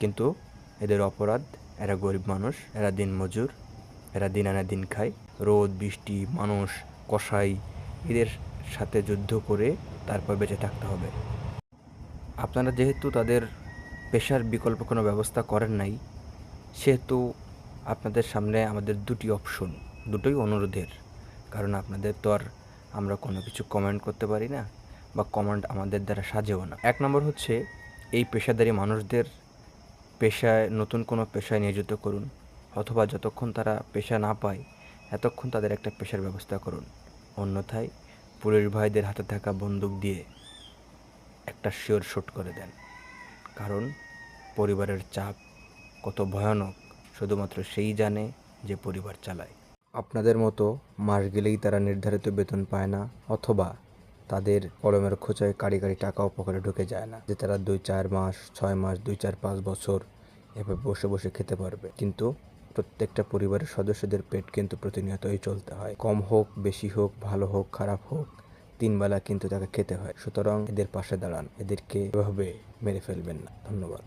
কিন্তু এদের অপরাধ, এরা গরিব মানুষ, এরা দিনমজুর, এরা দিন আনে দিন খায়। রোদ বৃষ্টি মানুষ কসাই এদের সাথে যুদ্ধ করে তারপর বেঁচে থাকতে হবে। আপনারা যেহেতু তাদের পেশার বিকল্প কোনো ব্যবস্থা করেন নাই, সেহেতু আপনাদের সামনে আমাদের দুটি অপশন, দুটোই অনুরোধের। কারণ আপনাদের তো আর আমরা কোনো কিছু কমেন্ট করতে পারি না, বা কমেন্ট আমাদের দ্বারা সাজেও না। এক নম্বর হচ্ছে, এই পেশাদারী মানুষদের পেশায় নতুন কোনো পেশায় নিয়োজিত করুন, অথবা যতক্ষণ তারা পেশা না পায় এতক্ষণ তাদের একটা পেশার ব্যবস্থা করুন। অন্যথায় পুলিশ ভাইদের হাতে থাকা বন্দুক দিয়ে একটা শিওর শুট করে দেন। কারণ পরিবারের চাপ কত ভয়ানক শুধুমাত্র সেই জানে যে পরিবার চালায়। আপনাদের মতো মাস গেলেই তারা নির্ধারিত বেতন পায় না, অথবা তাদের কলমের খোঁচায় কারি কারি টাকাও পকেটে ঢুকে যায় না, যে তারা 2-4 মাস 6 মাস 2-4-5 বছর এভাবে বসে বসে খেতে পারবে। কিন্তু প্রত্যেকটা পরিবারের সদস্যদের পেট কিন্তু প্রতিনিয়তই চলতে হয়। কম হোক বেশি হোক, ভালো হোক খারাপ হোক, 3 বেলা কিন্তু তাকে খেতে হয়। সুতরাং এদের পাশে দাঁড়ান, এদেরকে এভাবে মেরে ফেলবেন না। ধন্যবাদ।